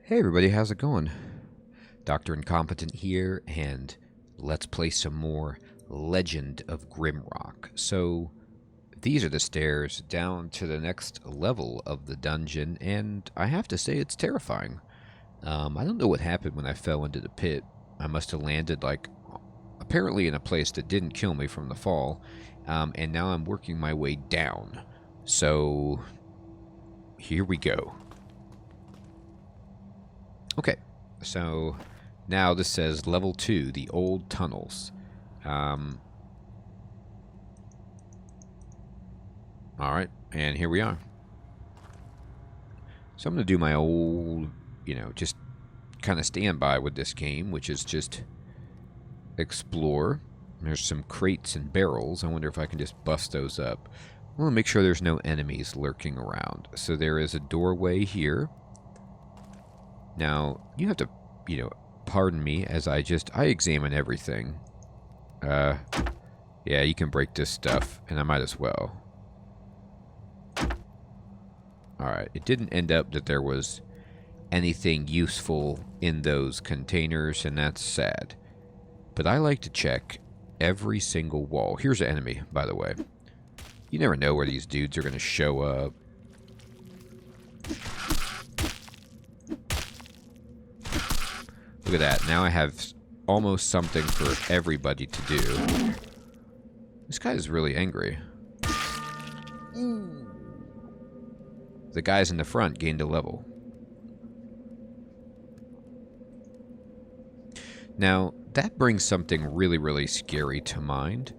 Hey everybody, how's it going? Dr. Incompetent here, and let's play some more Legend of Grimrock. So, these are the stairs down to the next level of the dungeon, and I have to say it's terrifying. I don't know what happened when I fell into the pit. I must have landed, apparently in a place that didn't kill me from the fall, and now I'm working my way down. So, here we go. Okay, so now this says level 2, the old tunnels. Alright, and here we are. So I'm going to do my old, just kind of standby with this game, which is just explore. There's some crates and barrels. I wonder if I can just bust those up. I want to make sure there's no enemies lurking around. So there is a doorway here. Now, you have to, pardon me as I examine everything. Yeah, you can break this stuff, and I might as well. Alright, it didn't end up that there was anything useful in those containers, and that's sad. But I like to check every single wall. Here's an enemy, by the way. You never know where these dudes are going to show up. Look at that. Now I have almost something for everybody to do. This guy is really angry. The guys in the front gained a level. Now, that brings something really, really scary to mind.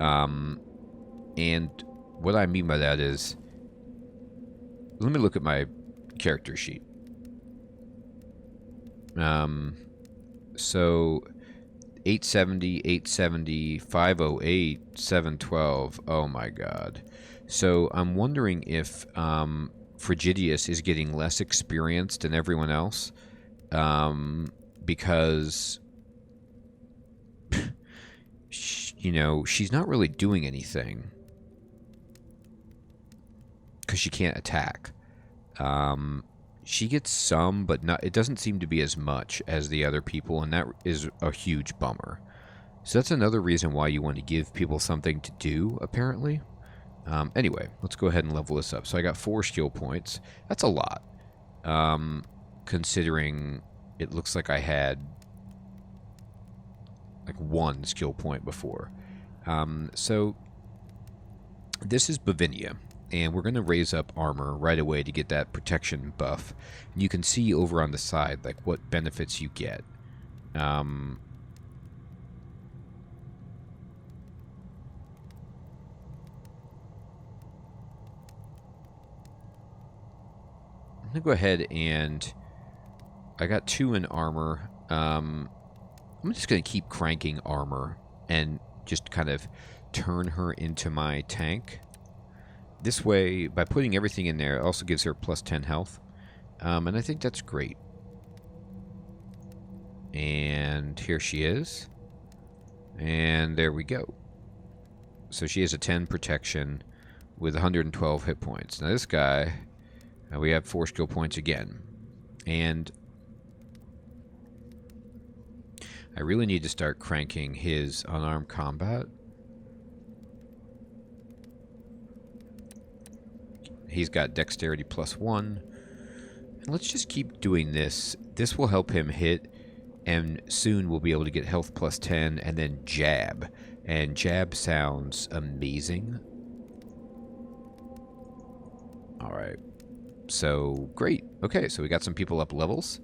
And what I mean by that is, let me look at my character sheet. So 870, 870, 508, 712. Oh my god. So I'm wondering if Frigidius is getting less experienced than everyone else. Because she's not really doing anything. Because she can't attack. She gets some, but not. It doesn't seem to be as much as the other people, and that is a huge bummer. So that's another reason why you want to give people something to do, apparently. Anyway, let's go ahead and level this up. So I got 4 skill points. That's a lot. Considering it looks like I had like 1 skill point before. So this is Bavinia. And we're going to raise up armor right away to get that protection buff. And you can see over on the side, like, what benefits you get. I'm going to go ahead and... I got 2 in armor. I'm just going to keep cranking armor and just kind of turn her into my tank. This way, by putting everything in there, it also gives her plus 10 health. And I think that's great. And here she is. And there we go. So she has a 10 protection with 112 hit points. Now this guy, we have 4 skill points again. And I really need to start cranking his unarmed combat. He's got dexterity plus 1. And let's just keep doing this. This will help him hit, and soon we'll be able to get health plus 10, and then jab. And jab sounds amazing. Alright. So, great. Okay, so we got some people up levels.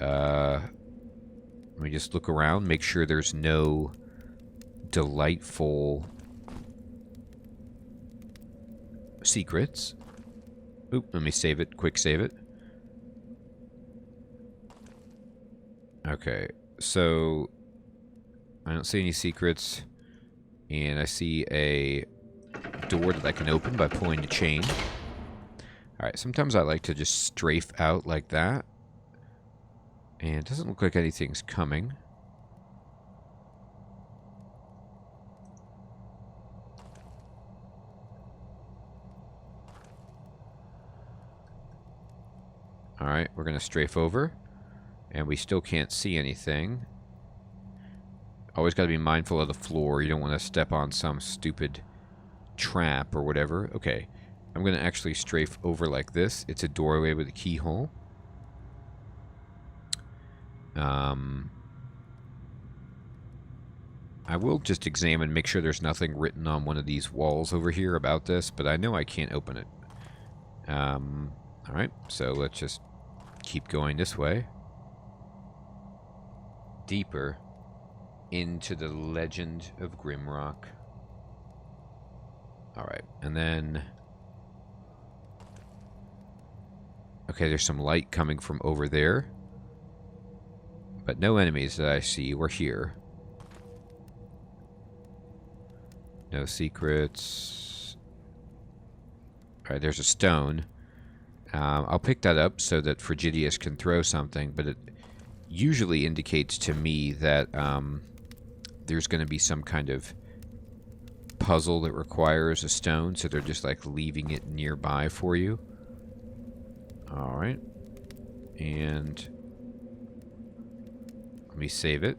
Let me just look around, make sure there's no delightful secrets. Oop, let me save it. Quick save it. Okay, so I don't see any secrets, and I see a door that I can open by pulling the chain. Alright, sometimes I like to just strafe out like that. And it doesn't look like anything's coming. Alright, we're going to strafe over. And we still can't see anything. Always got to be mindful of the floor. You don't want to step on some stupid trap or whatever. Okay, I'm going to actually strafe over like this. It's a doorway with a keyhole. I will just examine, make sure there's nothing written on one of these walls over here about this, but I know I can't open it. Alright, so let's just keep going this way. Deeper into the legend of Grimrock. Alright, and then... Okay, there's some light coming from over there. But no enemies that I see. We're here. No secrets. Alright, there's a stone. I'll pick that up so that Frigidius can throw something, but it usually indicates to me that there's going to be some kind of puzzle that requires a stone, so they're just like leaving it nearby for you. Alright. And let me save it,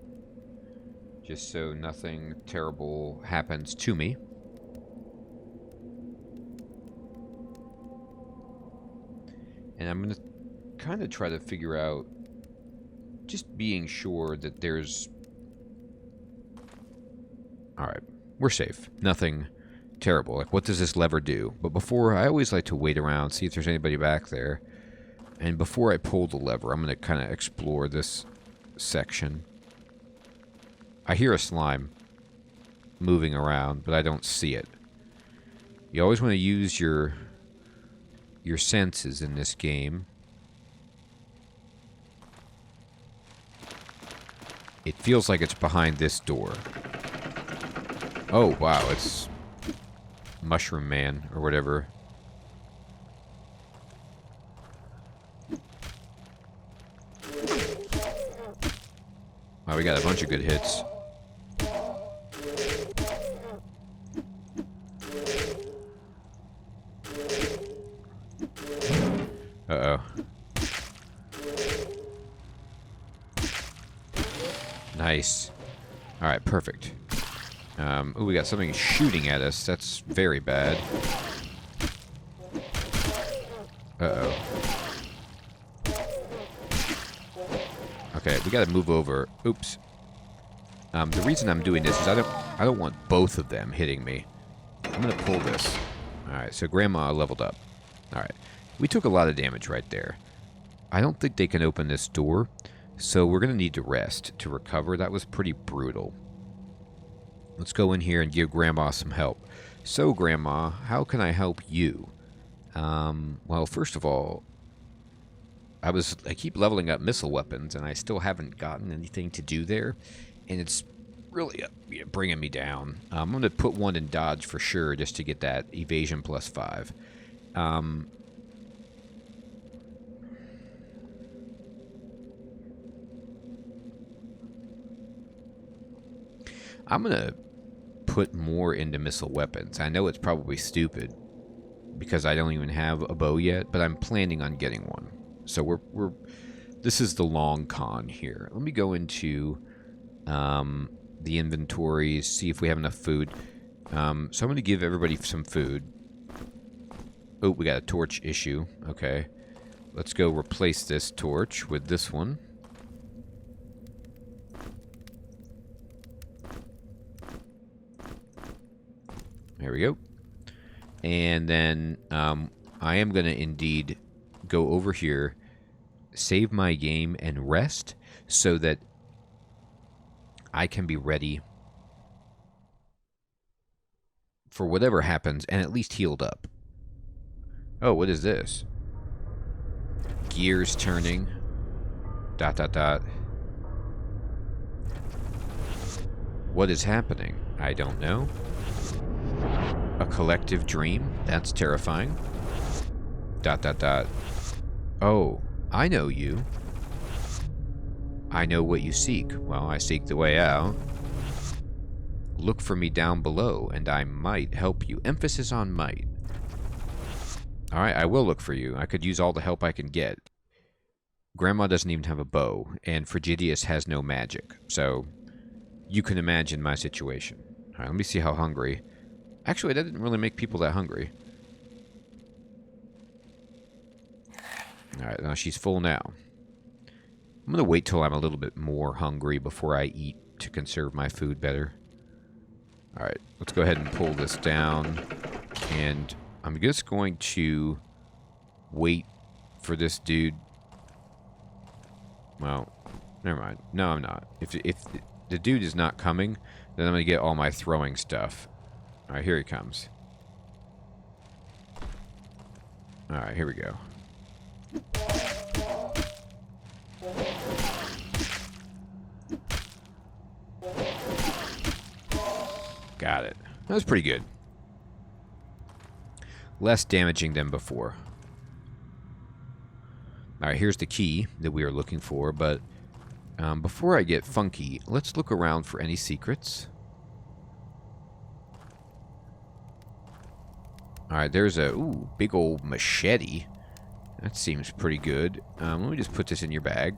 just so nothing terrible happens to me. And I'm going to kind of try to figure out, just being sure that there's... Alright, we're safe. Nothing terrible. Like, what does this lever do? But before, I always like to wait around, see if there's anybody back there. And before I pull the lever, I'm going to kind of explore this section. I hear a slime moving around, but I don't see it. You always want to use your senses in this game. It feels like it's behind this door. Oh, wow, it's Mushroom Man, or whatever. Wow, we got a bunch of good hits. Uh-oh. Nice. Alright, perfect. Ooh, we got something shooting at us. That's very bad. Uh-oh. Okay, we gotta move over. Oops. The reason I'm doing this is I don't want both of them hitting me. I'm gonna pull this. Alright, so Grandma leveled up. Alright. We took a lot of damage right there. I don't think they can open this door, so we're going to need to rest to recover. That was pretty brutal. Let's go in here and give Grandma some help. So, Grandma, how can I help you? Well, first of all, I keep leveling up missile weapons, and I still haven't gotten anything to do there, and it's really bringing me down. I'm going to put one in dodge for sure, just to get that evasion +5. I'm going to put more into missile weapons. I know it's probably stupid because I don't even have a bow yet, but I'm planning on getting one. So this is the long con here. Let me go into the inventories, see if we have enough food. So I'm going to give everybody some food. Oh, we got a torch issue. Okay. Let's go replace this torch with this one. There we go. And then I am going to indeed go over here, save my game, and rest so that I can be ready for whatever happens and at least healed up. Oh, what is this? Gears turning. ... What is happening? I don't know. A collective dream? That's terrifying. ... Oh, I know you. I know what you seek. Well, I seek the way out. Look for me down below, and I might help you. Emphasis on might. Alright, I will look for you. I could use all the help I can get. Grandma doesn't even have a bow, and Frigidius has no magic. So you can imagine my situation. All right, let me see how hungry. Actually, that didn't really make people that hungry. All right, now she's full now. I'm going to wait till I'm a little bit more hungry before I eat to conserve my food better. All right, let's go ahead and pull this down. And I'm just going to wait for this dude. Well, never mind. No, I'm not. If the dude is not coming, then I'm going to get all my throwing stuff. All right, here he comes. All right, here we go. Got it. That was pretty good. Less damaging than before. Alright, here's the key that we are looking for, but before I get funky, let's look around for any secrets. Alright, there's a big old machete. That seems pretty good. Let me just put this in your bag.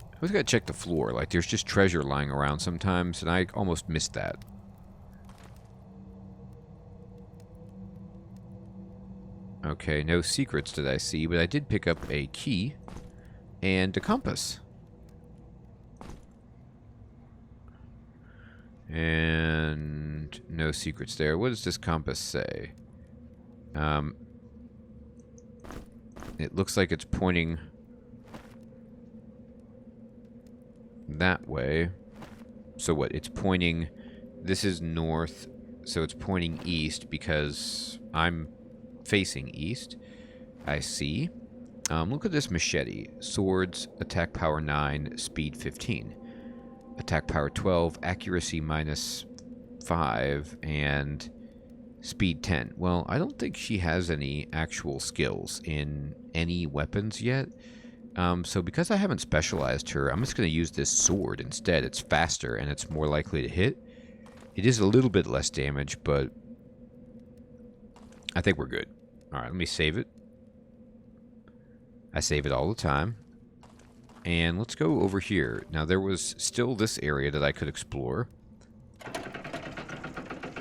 I always gotta check the floor. Like, there's just treasure lying around sometimes, and I almost missed that. Okay, no secrets that I see, but I did pick up a key and a compass. And no secrets there. What does this compass say? It looks like it's pointing that way. So what? It's pointing... This is north, so it's pointing east because I'm facing east. I see. Look at this machete. Swords, attack power 9, speed 15. Attack power 12, accuracy -5, and speed 10. Well, I don't think she has any actual skills in any weapons yet. So because I haven't specialized her, I'm just going to use this sword instead. It's faster and it's more likely to hit. It is a little bit less damage, but I think we're good. Alright, let me save it. I save it all the time. And let's go over here. Now, there was still this area that I could explore.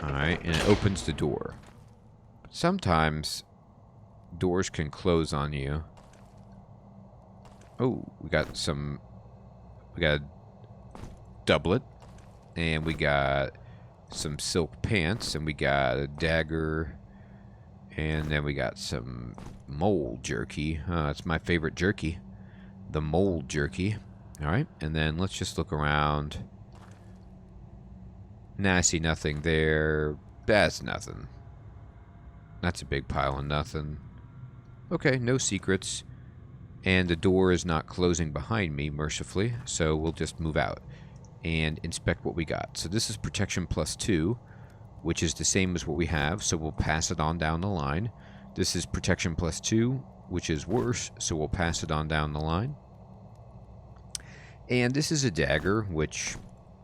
Alright, and it opens the door. But sometimes doors can close on you. Oh, we got a doublet. And we got some silk pants. And we got a dagger. And then we got some mole jerky. That's my favorite jerky. The mole jerky. Alright, and then let's just look around. Nah, I see nothing there. That's nothing. That's a big pile of nothing. Okay, no secrets. And the door is not closing behind me, mercifully. So we'll just move out and inspect what we got. So this is protection +2, which is the same as what we have. So we'll pass it on down the line. This is protection +2, which is worse. So we'll pass it on down the line. And this is a dagger, which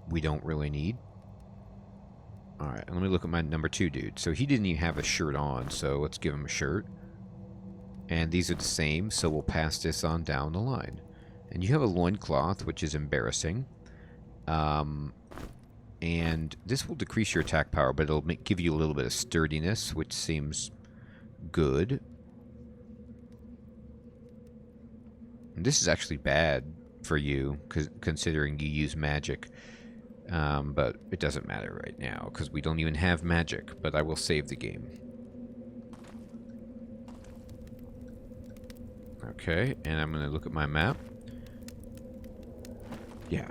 we don't really need. Alright, let me look at my number 2 dude. So he didn't even have a shirt on, so let's give him a shirt. And these are the same, so we'll pass this on down the line. And you have a loincloth, which is embarrassing. And this will decrease your attack power, but it'll give you a little bit of sturdiness, which seems good. And this is actually bad for you, considering you use magic. But it doesn't matter right now, because we don't even have magic. But I will save the game. Okay, and I'm going to look at my map. Yeah.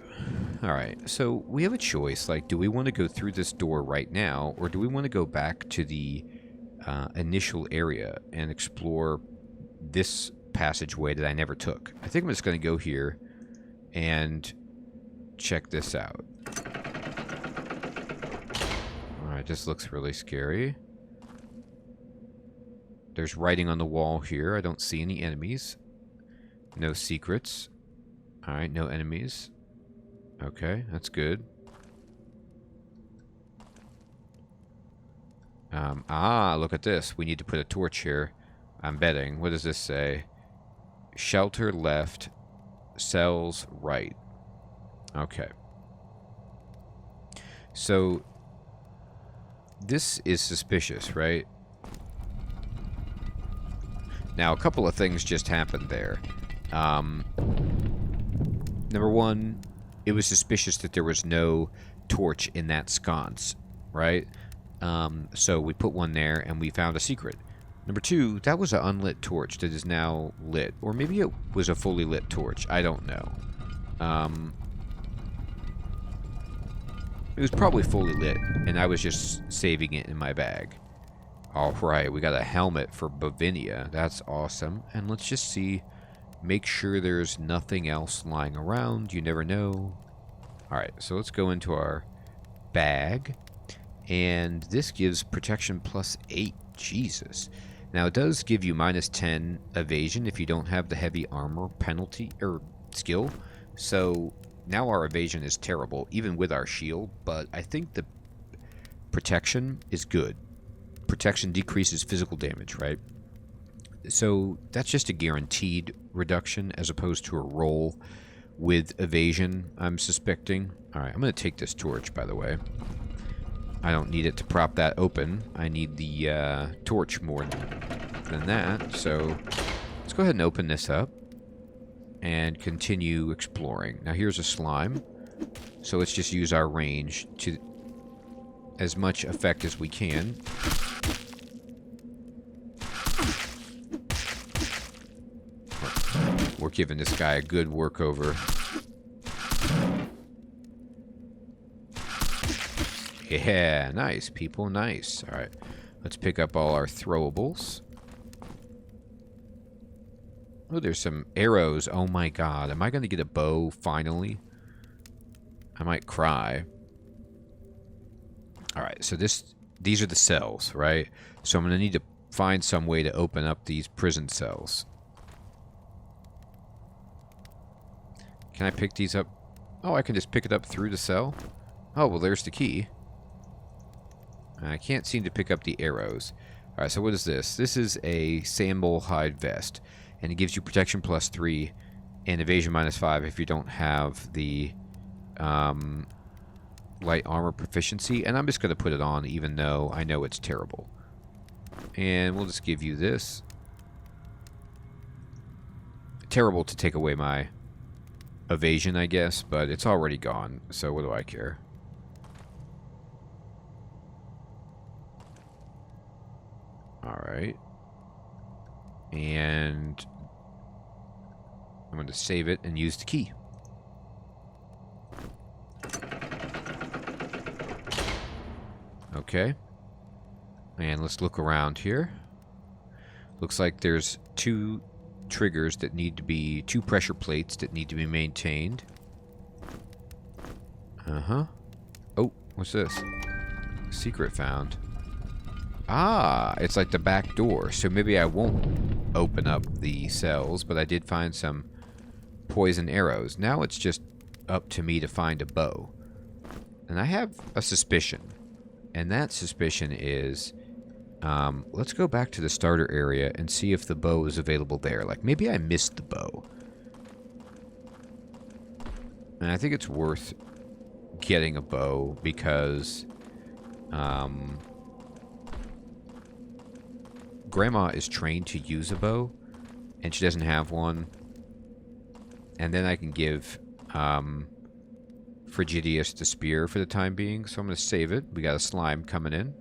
Alright, so we have a choice. Like, do we want to go through this door right now, or do we want to go back to the initial area and explore this passageway that I never took? I think I'm just going to go here and check this out. Alright, this looks really scary. There's writing on the wall here. I don't see any enemies. No secrets. Alright, no enemies. Okay, that's good. Look at this. We need to put a torch here. I'm betting. What does this say? Shelter left, cells right. Okay. So, this is suspicious, right? Now, a couple of things just happened there. Number one, it was suspicious that there was no torch in that sconce, right? So we put one there and we found a secret. Number two, that was an unlit torch that is now lit. Or maybe it was a fully lit torch. I don't know. It was probably fully lit, and I was just saving it in my bag. Alright, we got a helmet for Bovinia. That's awesome. And let's just see. Make sure there's nothing else lying around. You never know. Alright, so let's go into our bag. And this gives protection plus 8. Jesus. Now, it does give you minus 10 evasion if you don't have the heavy armor penalty or skill. So now our evasion is terrible, even with our shield. But I think the protection is good. Protection decreases physical damage, right? So that's just a guaranteed reduction as opposed to a roll with evasion, I'm suspecting. Alright, I'm going to take this torch, by the way. I don't need it to prop that open. I need the torch more than that. So let's go ahead and open this up and continue exploring. Now here's a slime. So let's just use our range to as much effect as we can. We're giving this guy a good workover. Yeah, nice, people, nice. Alright, let's pick up all our throwables. Oh, there's some arrows. Oh my god, am I going to get a bow finally? I might cry. Alright, so these are the cells, right? So I'm going to need to find some way to open up these prison cells. Can I pick these up? Oh, I can just pick it up through the cell? Oh, well, there's the key. I can't seem to pick up the arrows. Alright, so what is this? This is a sandal hide vest. And it gives you protection plus 3 and evasion minus 5 if you don't have the light armor proficiency. And I'm just going to put it on even though I know it's terrible. And we'll just give you this. Terrible to take away my evasion, I guess, but it's already gone, so what do I care? Alright. And I'm going to save it and use the key. Okay. And let's look around here. Looks like there's two triggers that need to be, two pressure plates that need to be maintained. Uh-huh. Oh, what's this? Secret found. Ah, it's like the back door. So maybe I won't open up the cells, but I did find some poison arrows. Now it's just up to me to find a bow. And I have a suspicion. And that suspicion is, let's go back to the starter area and see if the bow is available there. Like, maybe I missed the bow. And I think it's worth getting a bow because, Grandma is trained to use a bow, and she doesn't have one. And then I can give Frigidius the spear for the time being, so I'm going to save it. We got a slime coming in.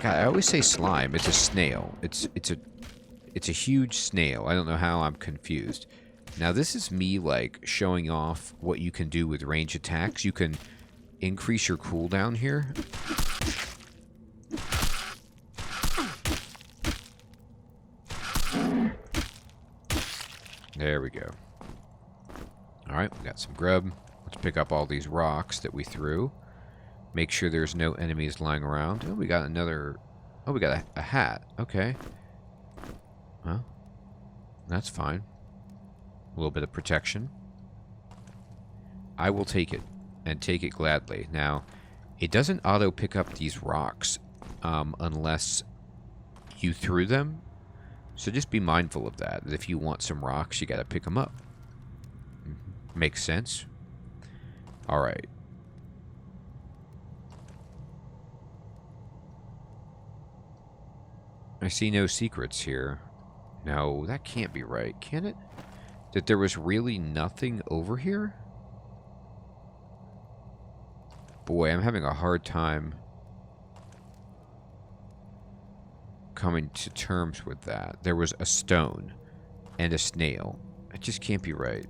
I always say slime. It's a snail. It's a huge snail. I don't know how I'm confused. Now this is me like showing off what you can do with range attacks. You can increase your cooldown here. There we go. Alright, we got some grub. Let's pick up all these rocks that we threw. Make sure there's no enemies lying around. Oh, we got another... Oh, we got a hat. Okay. Well, that's fine. A little bit of protection. I will take it, and take it gladly. Now, it doesn't auto-pick up these rocks unless you threw them. So just be mindful of that. If you want some rocks, you got to pick them up. Makes sense. All right. I see no secrets here. No, that can't be right, can it? That there was really nothing over here? Boy, I'm having a hard time coming to terms with that. There was a stone and a snail. It just can't be right.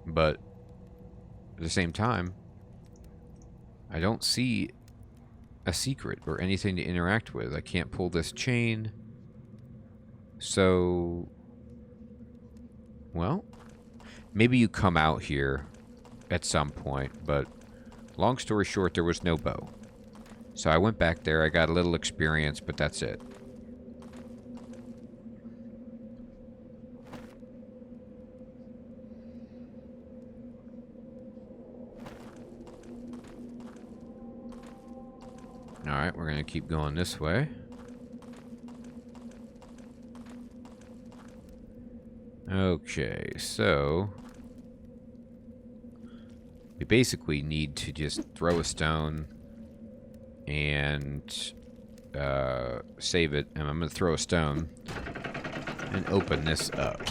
But at the same time, I don't see a secret or anything to interact with. I can't pull this chain. So, well, maybe you come out here at some point, but long story short, there was no bow. So I went back there, I got a little experience, but that's it. Alright, we're going to keep going this way. Okay, so we basically need to just throw a stone and save it. And I'm going to throw a stone and open this up.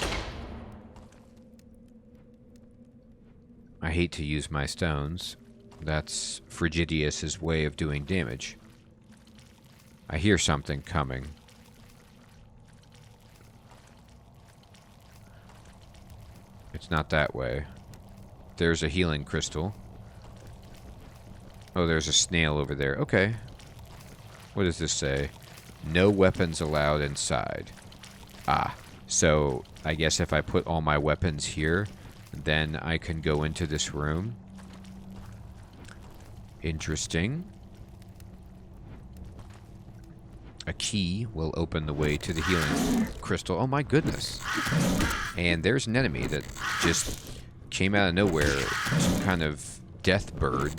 I hate to use my stones. That's Frigidious's way of doing damage. I hear something coming. It's not that way. There's a healing crystal. Oh, there's a snail over there. Okay. What does this say? No weapons allowed inside. Ah, so I guess if I put all my weapons here, then I can go into this room. Interesting. A key will open the way to the healing crystal. Oh my goodness. And there's an enemy that just came out of nowhere. Some kind of death bird.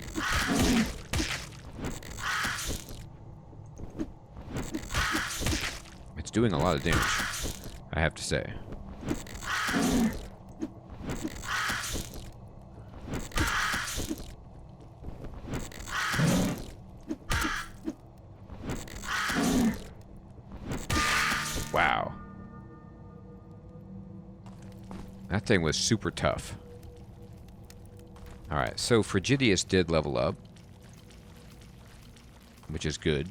It's doing a lot of damage, I have to say. Wow. That thing was super tough. Alright, so Frigidius did level up, which is good.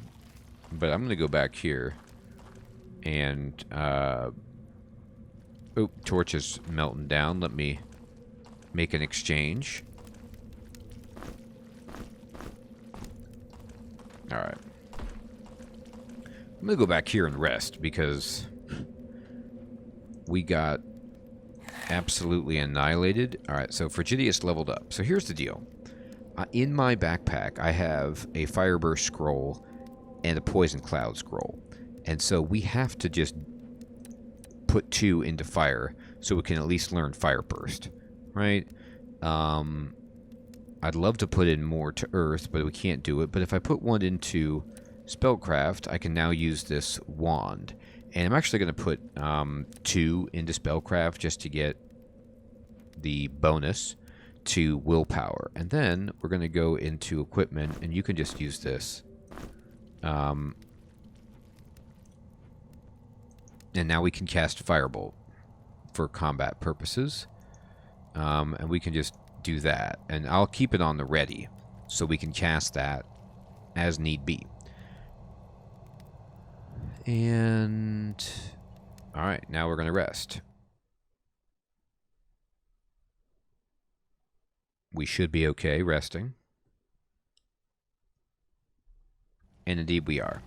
But I'm going to go back here. And, oh, torch is melting down. Let me make an exchange. Alright. I'm going to go back here and rest because we got absolutely annihilated. Alright, so Frigidius leveled up. So here's the deal. In my backpack, I have a Fireburst scroll and a Poison Cloud scroll. And so we have to just put 2 into fire so we can at least learn Fireburst, right? I'd love to put in more to Earth, but we can't do it. But if I put 1 into Spellcraft, I can now use this wand. And I'm actually going to put 2 into Spellcraft just to get the bonus to willpower. And then we're going to go into equipment, and you can just use this. And now we can cast Firebolt for combat purposes. And we can just do that. And I'll keep it on the ready so we can cast that as need be. And alright, now we're going to rest. We should be okay resting. And indeed we are.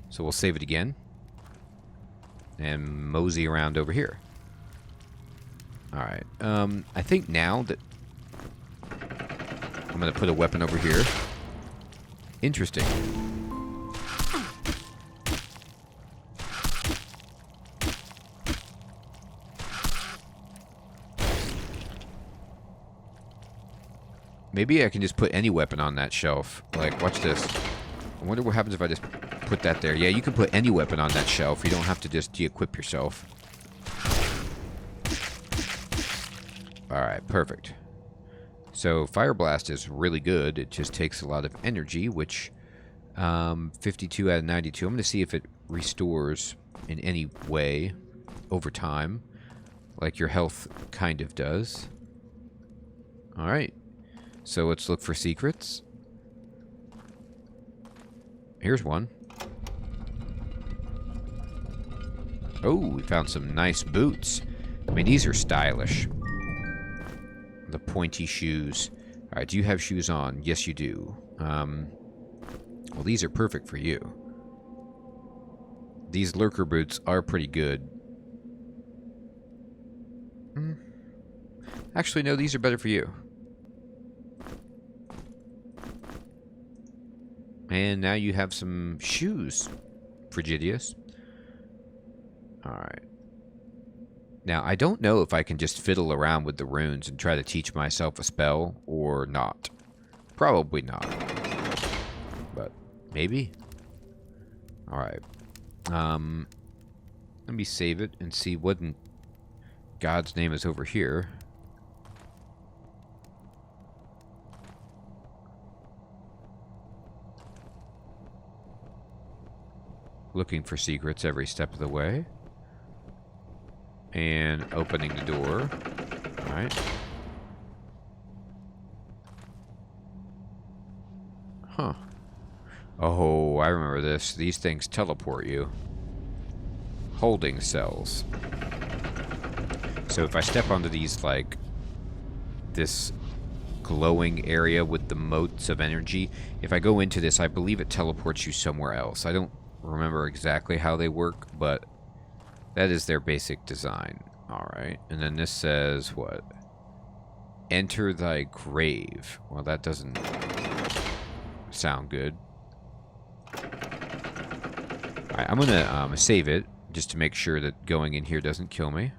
So we'll save it again. And mosey around over here. Alright, I think now that I'm going to put a weapon over here. Interesting. Maybe I can just put any weapon on that shelf. Like, watch this. I wonder what happens if I just put that there. Yeah, you can put any weapon on that shelf. You don't have to just de-equip yourself. Alright, perfect. So, Fire Blast is really good. It just takes a lot of energy, which 52 out of 92. I'm going to see if it restores in any way over time, like your health kind of does. Alright, so let's look for secrets. Here's one. Oh, we found some nice boots. I mean, these are stylish. The pointy shoes. Alright, do you have shoes on? Yes, you do. Well, these are perfect for you. These lurker boots are pretty good. Actually, no, these are better for you. And now you have some shoes, Frigidius. Alright. Now, I don't know if I can just fiddle around with the runes and try to teach myself a spell or not. Probably not. But maybe. Alright. Let me save it and see what in God's name is over here. Looking for secrets every step of the way. And opening the door. Alright. Huh. Oh, I remember this. These things teleport you. Holding cells. So if I step onto these, like, this glowing area with the motes of energy, if I go into this, I believe it teleports you somewhere else. I don't remember exactly how they work, but that is their basic design. Alright, and then this says, what? Enter thy grave. Well, that doesn't sound good. Alright, I'm gonna save it, just to make sure that going in here doesn't kill me.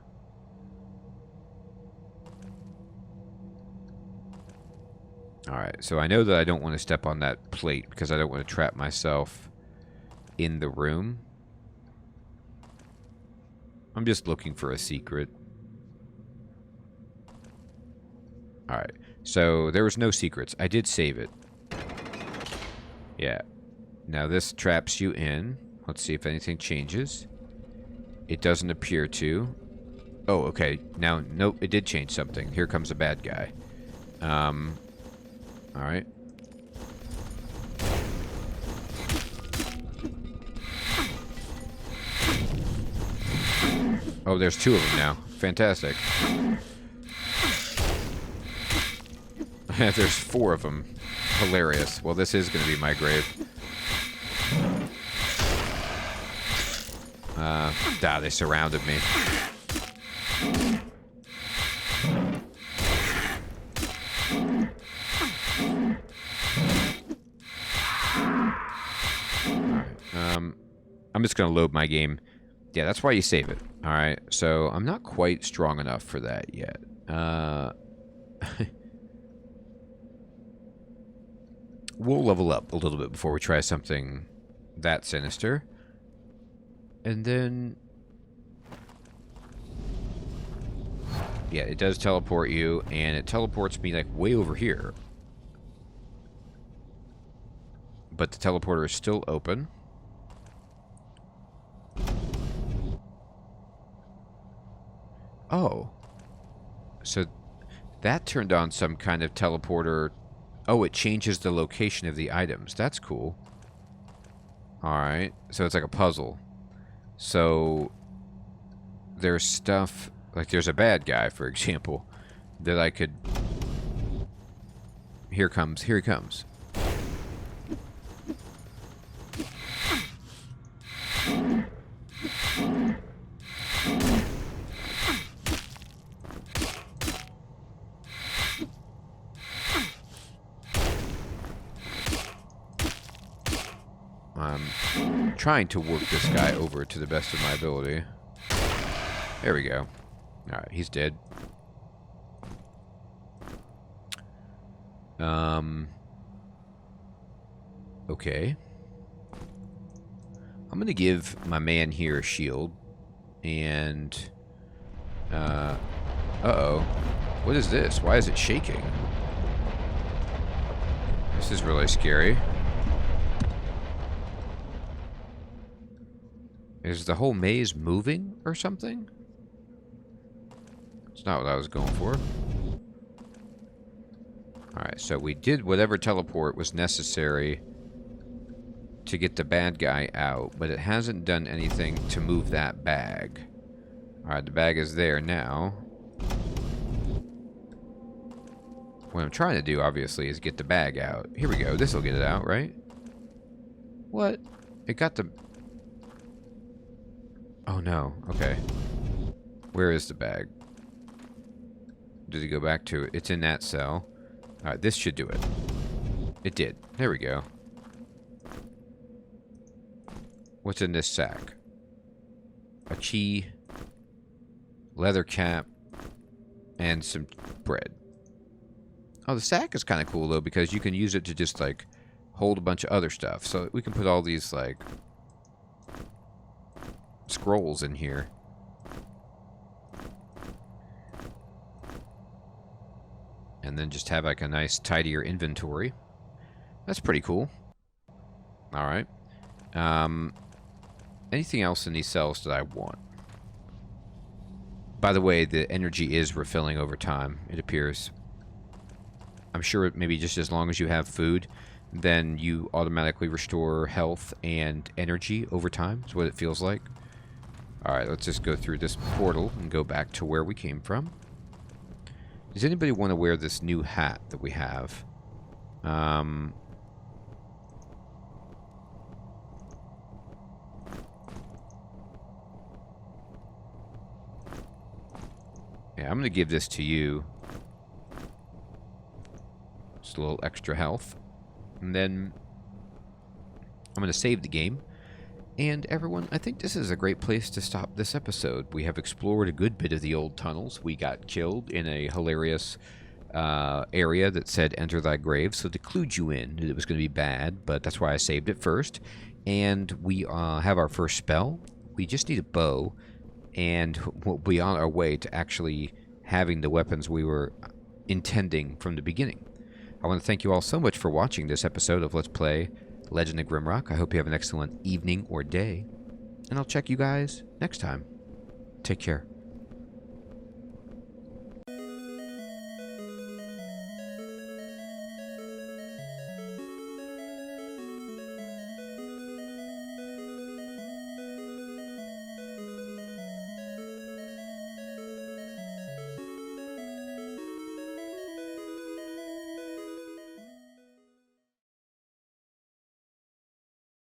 Alright, so I know that I don't want to step on that plate, because I don't want to trap myself in the room. I'm just looking for a secret. Alright, so there was no secrets. I did save it. Yeah. Now this traps you in. Let's see if anything changes. It doesn't appear to. Oh, okay. Now, nope, it did change something. Here comes a bad guy. Alright. Oh, there's two of them now. Fantastic. There's four of them. Hilarious. Well, this is going to be my grave. They surrounded me. Alright, I'm just going to load my game. Yeah, that's why you save it. Alright, so I'm not quite strong enough for that yet. We'll level up a little bit before we try something that sinister. And then... yeah, it does teleport you, and it teleports me, like, way over here. But the teleporter is still open. Oh. So that turned on some kind of teleporter. Oh, it changes the location of the items. That's cool. Alright. So it's like a puzzle. So there's stuff... like there's a bad guy, for example, that I could... Here he comes. I'm trying to work this guy over to the best of my ability. There we go. Alright, he's dead. Okay. I'm going to give my man here a shield. And... uh-oh. What is this? Why is it shaking? This is really scary. Is the whole maze moving or something? It's not what I was going for. Alright, so we did whatever teleport was necessary to get the bad guy out, but it hasn't done anything to move that bag. Alright, the bag is there now. What I'm trying to do, obviously, is get the bag out. Here we go. This will get it out, right? What? It got the... Oh, no. Okay. Where is the bag? Did he go back to it? It's in that cell. Alright, this should do it. It did. There we go. What's in this sack? A key, leather cap, and some bread. Oh, the sack is kind of cool, though, because you can use it to just, like, hold a bunch of other stuff. So we can put all these, like, scrolls in here. And then just have, like, a nice, tidier inventory. That's pretty cool. Alright. Anything else in these cells that I want? By the way, the energy is refilling over time, it appears. I'm sure maybe just as long as you have food, then you automatically restore health and energy over time. Is what it feels like. Alright, let's just go through this portal and go back to where we came from. Does anybody want to wear this new hat that we have? Yeah, I'm going to give this to you. Just a little extra health. And then I'm going to save the game. And everyone, I think this is a great place to stop this episode. We have explored a good bit of the old tunnels. We got killed in a hilarious area that said enter thy grave. So to clue you in that it was going to be bad, but that's why I saved it first. And we have our first spell. We just need a bow. And we'll be on our way to actually having the weapons we were intending from the beginning. I want to thank you all so much for watching this episode of Let's Play Legend of Grimrock. I hope you have an excellent evening or day. And I'll check you guys next time. Take care.